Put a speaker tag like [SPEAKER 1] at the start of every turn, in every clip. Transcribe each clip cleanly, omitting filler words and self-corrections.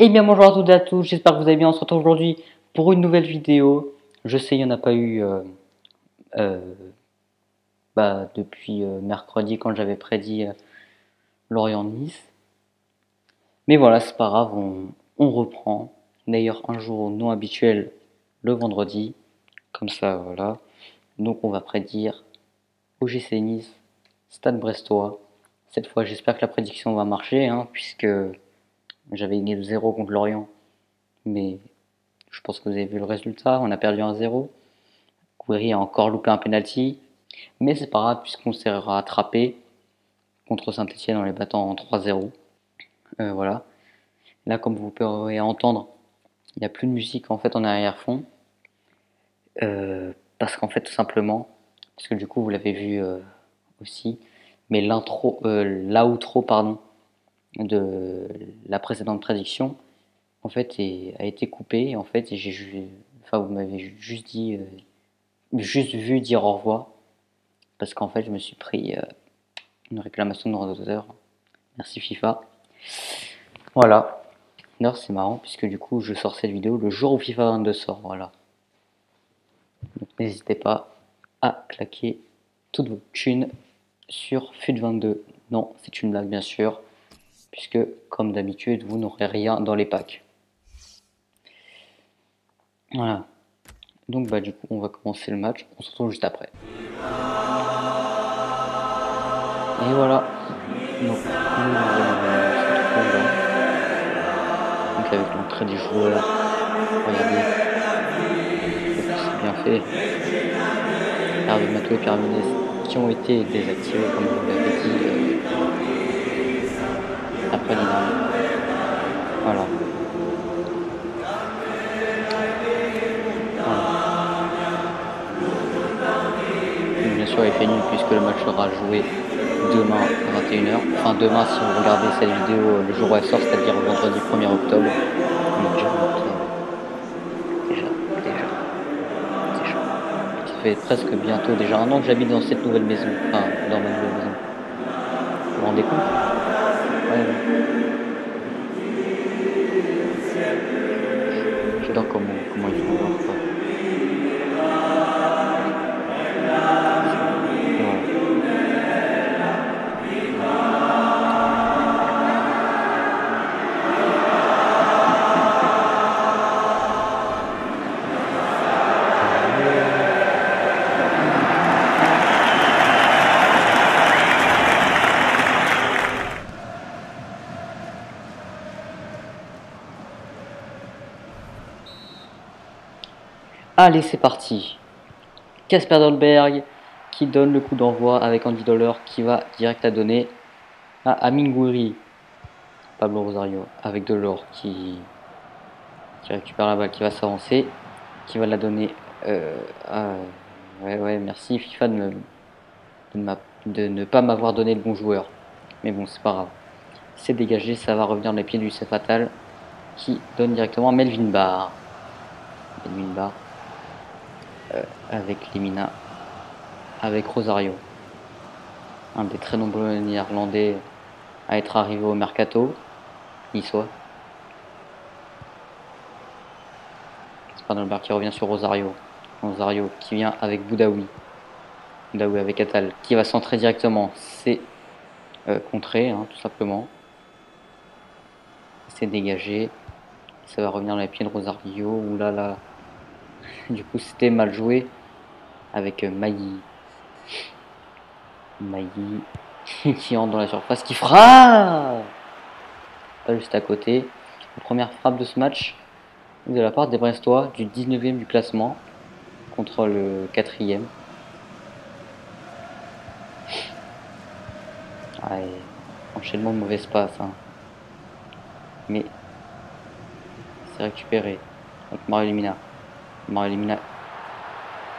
[SPEAKER 1] Eh bien bonjour à toutes et à tous, j'espère que vous allez bien. On se retrouve aujourd'hui pour une nouvelle vidéo. Je sais il n'y en a pas eu euh, depuis mercredi quand j'avais prédit Lorient-Nice. Mais voilà, c'est pas grave, on reprend. D'ailleurs un jour non habituel, le vendredi. Comme ça voilà. Donc on va prédire OGC Nice, Stade Brestois. Cette fois j'espère que la prédiction va marcher, puisque j'avais gagné 0 contre Lorient. Mais je pense que vous avez vu le résultat, on a perdu 1-0. Gouiri a encore loupé un penalty, mais c'est pas grave puisqu'on s'est rattrapé contre Saint-Etienne en les battant en 3-0. Voilà. Là, comme vous pourrez entendre, il n'y a plus de musique en fait en arrière-fond. Parce qu'en fait, tout simplement, parce que du coup, vous l'avez vu aussi, mais l'outro pardon, de la précédente prédiction, en fait, a été coupé. En fait, et vous m'avez juste dit, juste vu dire au revoir, parce qu'en fait, je me suis pris une réclamation de droit d'auteur. Merci FIFA. Voilà. D'ailleurs, c'est marrant, puisque du coup, je sors cette vidéo le jour où FIFA 22 sort. Voilà. Donc, n'hésitez pas à claquer toutes vos thunes sur FUT22. Non, c'est une blague, bien sûr, puisque, comme d'habitude, vous n'aurez rien dans les packs. Voilà. Donc, du coup, on va commencer le match. On se retrouve juste après. Et voilà. Donc, avec l'entrée des joueurs, regardez, c'est bien fait. Hervé Matou et Pierre Ménès qui ont été désactivés, comme vous l'avez dit, après l'Inami. Voilà. Donc, bien sûr, il fait nul puisque le match sera joué demain à 21h. Enfin, demain, si vous regardez cette vidéo le jour où elle sort, c'est-à-dire le vendredi 1er octobre. Ça fait presque bientôt déjà 1 an que j'habite dans cette nouvelle maison. Enfin, dans ma nouvelle maison. Vous vous rendez compte? Ouais. J'adore comment ils font voir ça. Allez, c'est parti. Kasper Dolberg qui donne le coup d'envoi avec Andy Dollar qui va direct à donner à Amine Gouiri. Pablo Rosario avec Dollar qui récupère la balle, qui va s'avancer, qui va la donner ouais, merci FIFA de ne pas m'avoir donné le bon joueur. Mais bon, c'est pas grave. C'est dégagé, ça va revenir dans les pieds du Youssef Attal qui donne directement à Melvin Barr. Melvin Barr avec Lemina, avec Rosario. Un des très nombreux Néerlandais à être arrivé au Mercato niçois. C'est pas dans le bar qui revient sur Rosario. Rosario qui vient avec Boudaoui. Boudaoui avec Attal qui va centrer directement. C'est contré, tout simplement. C'est dégagé. Ça va revenir dans les pieds de Rosario. Ouh là là. Du coup, c'était mal joué avec Mailly. Mailly qui entre dans la surface, qui frappe pas juste à côté. La première frappe de ce match de la part des Brestois du 19e du classement contre le 4e. Enchaînement de mauvaise passe. Mais c'est récupéré avec Mario Lemina. Mario Lemina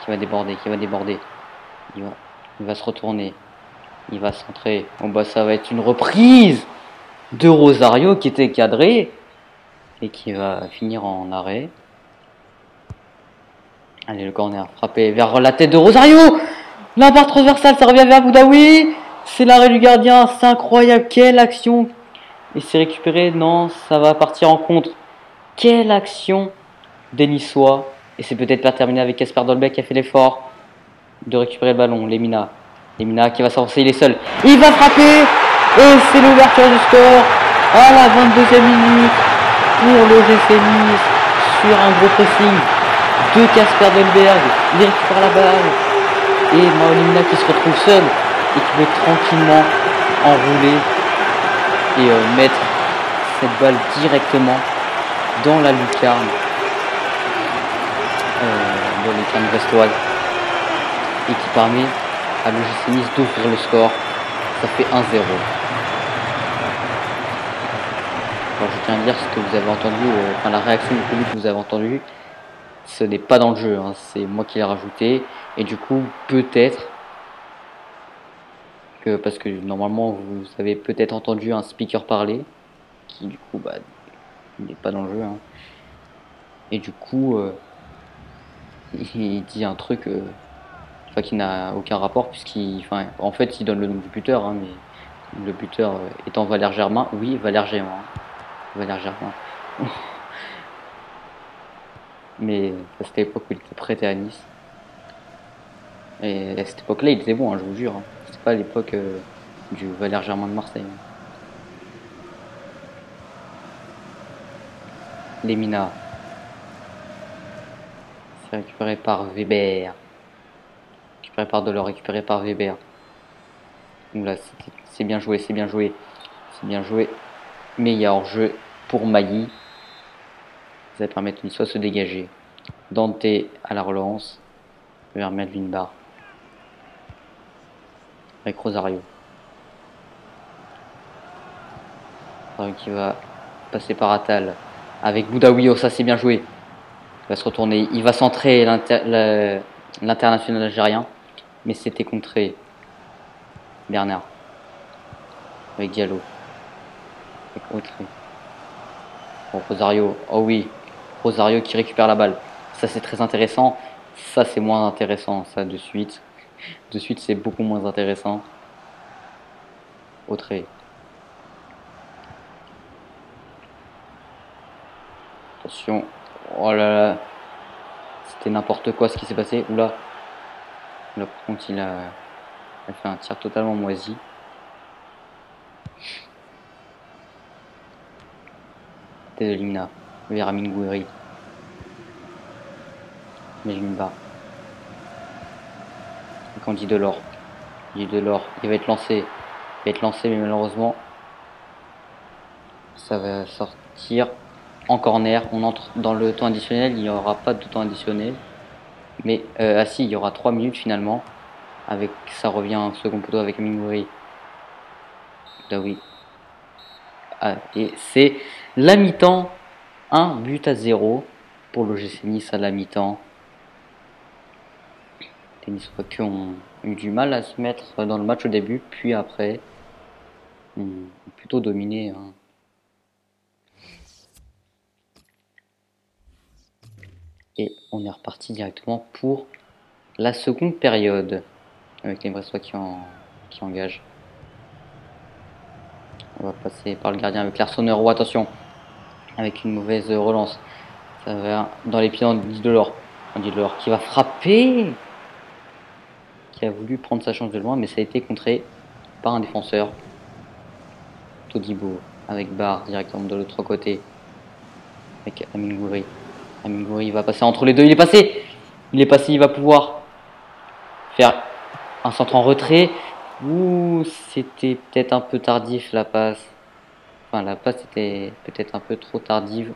[SPEAKER 1] qui va déborder, Il va se retourner. Il va centrer. Bon ça va être une reprise de Rosario qui était cadré et qui va finir en arrêt. Allez, le corner frappé vers la tête de Rosario. La barre transversale, ça revient vers Boudaoui. C'est l'arrêt du gardien, c'est incroyable, quelle action. Et c'est récupéré. Non, ça va partir en contre. Quelle action des Niçois. Et c'est peut-être pas terminé avec Casper Dolbeck qui a fait l'effort de récupérer le ballon. Lemina. Lemina qui va s'avancer, il est seul. Il va frapper. Et c'est l'ouverture du score à la 22e minute pour l'OGC Nice sur un gros pressing de Casper Dolberg. Il récupère la balle. Et Mao Lemina qui se retrouve seul et qui peut tranquillement enrouler et mettre cette balle directement dans la lucarne brestoise et qui permet à l'OGC Nice d'ouvrir le score. Ça fait 1-0. Alors je tiens à dire ce que vous avez entendu, la réaction du public que vous avez entendu, ce n'est pas dans le jeu, hein, c'est moi qui l'ai rajouté. Et du coup, peut-être que, parce que normalement vous avez peut-être entendu un speaker parler, qui du coup il n'est pas dans le jeu, hein. Et du coup il dit un truc qui n'a aucun rapport, en fait il donne le nom du buteur, hein, mais le buteur étant Valère Germain. Oui, Valère Germain. Valère Germain. Mais à cette époque où il était prêté à Nice. Et à cette époque-là, il était bon, hein, je vous jure. Hein. C'était pas à l'époque du Valère Germain de Marseille. Lemina. C'est récupéré par Weber. Récupéré par Delors, récupéré par Weber. Donc là, c'est bien joué, c'est bien joué. C'est bien joué. Mais il y a hors-jeu pour Mailly. Ça va permettre une soit se dégager. Dante à la relance vers Melvin Barr. Avec Rosario. Rosario qui va passer par Attal. Avec Boudaoui, oh ça c'est bien joué. Il va se retourner, il va centrer l'international algérien. Mais c'était contré. Bernard. Avec Diallo. Avec Autré. Bon, Rosario, oh oui. Rosario qui récupère la balle. Ça c'est très intéressant. Ça c'est moins intéressant, ça de suite. De suite c'est beaucoup moins intéressant. Autré. Attention. Oh là là. C'était n'importe quoi ce qui s'est passé. Oula. Là par contre il a fait un tir totalement moisi. Tête de Limna. Vers Amine Gouiri. Melvin. Candy Delors. Il va être lancé. Il va être lancé, mais malheureusement, ça va sortir en corner. On entre dans le temps additionnel. Il n'y aura pas de temps additionnel. Mais, si, il y aura 3 minutes finalement. Avec, ça revient au second poteau avec Mingouri. Là oui. Et c'est la mi-temps. 1-0 pour l'OGC Nice à la mi-temps. Les Niçois qui ont eu du mal à se mettre dans le match au début, puis après, ont plutôt dominé. Hein. Et on est reparti directement pour la seconde période, avec les Brestois qui engagent. On va passer par le gardien avec l'Arseneur. Oh, attention, avec une mauvaise relance. Ça va dans les pieds d'Andy Delors. Andy Delors qui va frapper, qui a voulu prendre sa chance de loin, mais ça a été contré par un défenseur. Todibo avec Barre directement de l'autre côté. Avec Amine Gouiri. Amine Gouiri va passer entre les deux. Il est passé, il va pouvoir faire un centre en retrait. Ouh, c'était peut-être un peu tardif la passe. Enfin, la passe était peut-être un peu trop tardive.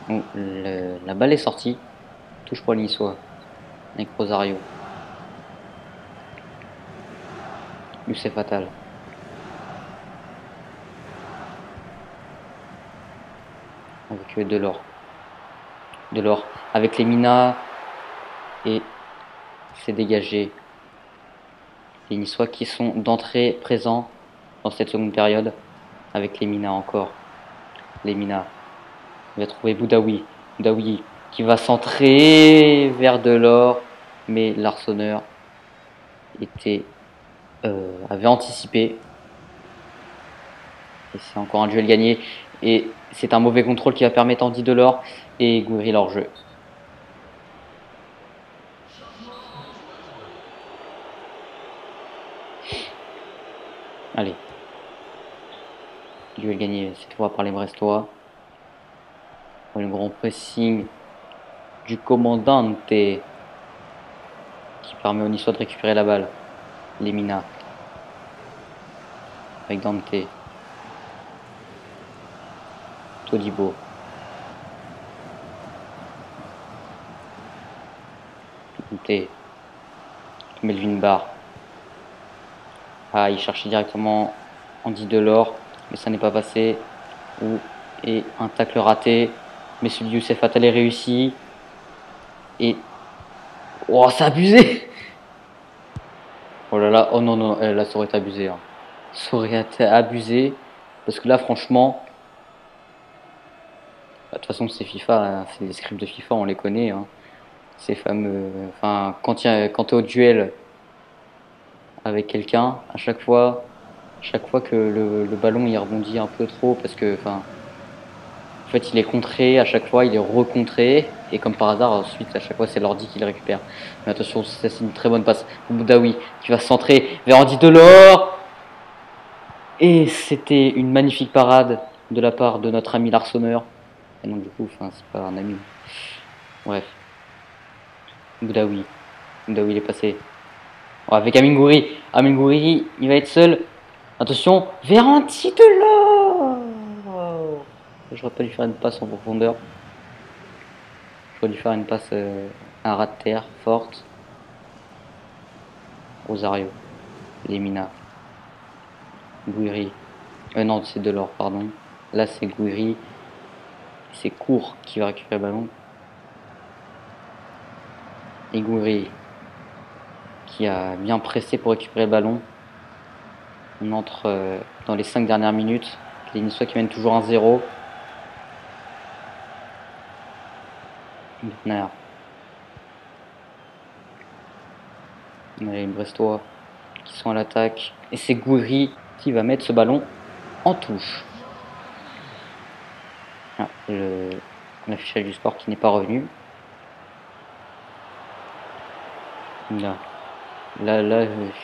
[SPEAKER 1] Donc, la balle est sortie. Touche pour les Niçois. Avec Rosario. Youssef Attal. Avec Delors. Delors avec Lemina. Et c'est dégagé. Les Niçois qui sont d'entrée présents dans cette seconde période. Avec Lemina encore. Lemina. Il va trouver Boudaoui. Boudaoui qui va centrer vers Delors. Mais l'Arseneur était avait anticipé. Et c'est encore un duel gagné. Et c'est un mauvais contrôle qui va permettre Andy Delors et Gouiri leur jeu. Allez. Duel gagné cette fois par les Brestois. Le grand pressing du commandante qui permet aux Niçois de récupérer la balle. Lemina. Avec Dante. Todibo. Dante. Melvin Barr. Ah, il cherchait directement Andy Delors, mais ça n'est pas passé. Et un tacle raté. Mais celui de Youssef Attal est réussi. Et. Oh, c'est abusé! Oh là là, oh non, non, là ça aurait été abusé. Hein. Ça aurait été abusé. Parce que là, franchement. De toute façon, c'est FIFA, hein, c'est les scripts de FIFA, on les connaît. Hein. Ces fameux. Enfin, quand tu es au duel avec quelqu'un, à chaque fois que le ballon il rebondit un peu trop, parce que. Enfin. En fait, il est contré, à chaque fois, il est recontré. Et comme par hasard, ensuite, à chaque fois, c'est l'ordi qui le récupère. Mais attention, ça c'est une très bonne passe. Boudaoui qui va se centrer vers Andy Delors. Et c'était une magnifique parade de la part de notre ami l'Arseneur. Et non, du coup, enfin, c'est pas un ami. Bref. Boudaoui. Boudaoui, il est passé. Oh, avec Amine Gouiri. Amine Gouiri, il va être seul. Attention, vers Andy Delors. J'aurais pas dû faire une passe en profondeur. J'aurais dû faire une passe à ras de terre, forte. Rosario. Lemina. Gouiri. Non, c'est Delors, pardon. Là, c'est Gouiri. C'est Court qui va récupérer le ballon. Et Gouiri qui a bien pressé pour récupérer le ballon. On entre dans les 5 dernières minutes. Les Niçois qui mènent toujours 1-0. Bernard. On a les Brestois qui sont à l'attaque. Et c'est Gouiri qui va mettre ce ballon en touche. Ah, l'affichage du sport qui n'est pas revenu. Là,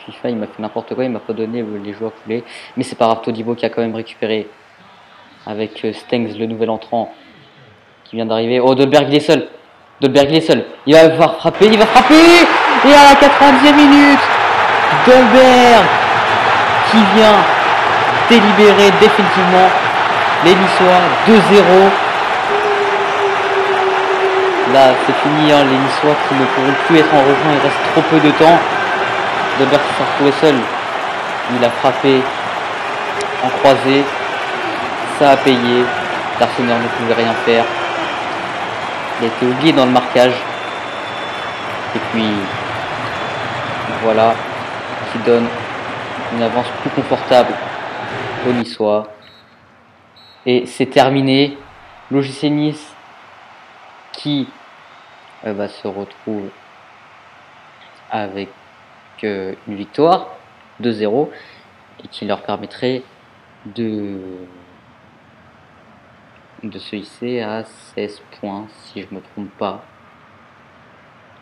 [SPEAKER 1] FIFA il m'a fait n'importe quoi, il m'a pas donné les joueurs que je voulais. Mais c'est pas grave, Todibo qui a quand même récupéré avec Stengs, le nouvel entrant qui vient d'arriver. Oh, Dolberg il est seul. Dolberg il est seul. Il va frapper, il va frapper. Et à la 90e minute, Dolberg qui vient délibérer définitivement les Niçois 2-0. Là, c'est fini, hein, les Niçois qui ne pourront plus être en rejoint, il reste trop peu de temps. Dolberg s'est retrouvé seul. Il a frappé en croisé. Ça a payé. L'Arseneur ne pouvait rien faire. Il a été oublié dans le marquage. Et puis, voilà, qui donne une avance plus confortable aux Niçois. Et c'est terminé. L'OGC Nice qui se retrouve avec une victoire 2-0 et qui leur permettrait de se hisser à 16 points si je me trompe pas,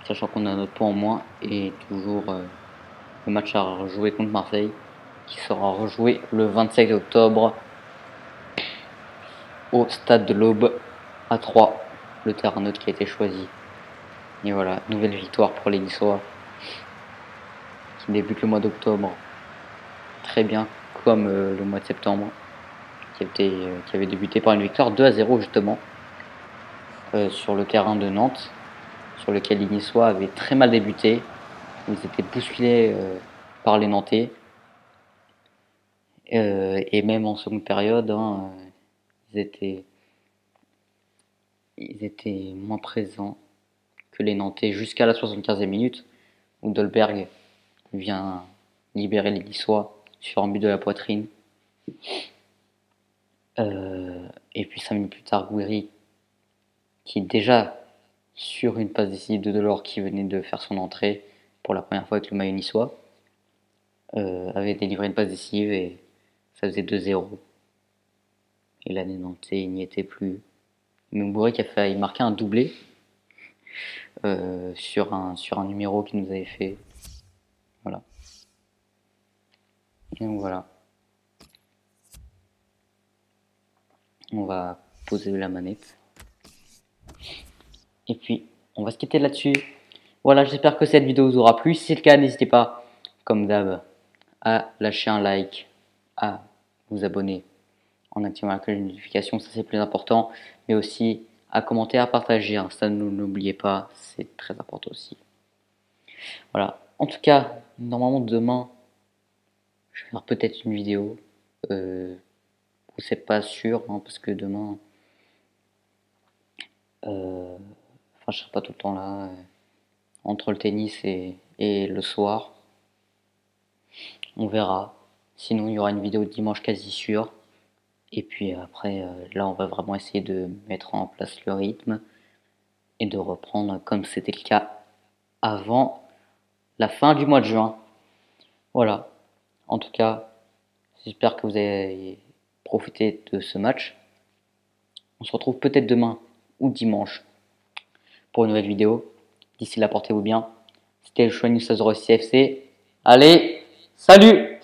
[SPEAKER 1] sachant qu'on a notre point en moins et toujours le match à rejouer contre Marseille qui sera rejoué le 27 octobre au stade de l'Aube à 3, le terrain neutre qui a été choisi. Et voilà, nouvelle victoire pour les Niçois qui débute le mois d'octobre très bien comme le mois de septembre qui avait débuté par une victoire 2-0 justement sur le terrain de Nantes, sur lequel les Niçois avaient très mal débuté. Ils étaient bousculés par les Nantais et même en seconde période hein, ils étaient moins présents que les Nantais jusqu'à la 75e minute où Dolberg vient libérer les Niçois sur un but de la poitrine. Et puis 5 minutes plus tard, Gouiri qui est déjà sur une passe décisive de Delors qui venait de faire son entrée pour la première fois avec le maillot niçois. avait délivré une passe décisive et ça faisait 2-0. Et l'année Nantais, il n'y était plus. Moubourg qui a failli marquer un doublé sur un numéro qu'il nous avait fait. Voilà. Donc voilà. On va poser la manette. Et puis, on va se quitter là-dessus. Voilà, j'espère que cette vidéo vous aura plu. Si c'est le cas, n'hésitez pas, comme d'hab, à lâcher un like, à vous abonner en activant la cloche de notification, ça c'est plus important, mais aussi à commenter, à partager, hein, ça n'oubliez pas, c'est très important aussi. Voilà, en tout cas, normalement demain, je vais faire peut-être une vidéo, c'est pas sûr, hein, parce que demain, enfin je serai pas tout le temps là, entre le tennis et le soir, on verra. Sinon, il y aura une vidéo dimanche quasi sûr. Et puis après, là, on va vraiment essayer de mettre en place le rythme et de reprendre comme c'était le cas avant la fin du mois de juin. Voilà. En tout cas, j'espère que vous avez profité de ce match. On se retrouve peut-être demain ou dimanche pour une nouvelle vidéo. D'ici là, portez-vous bien. C'était le Choix News 06 FC. Allez, salut!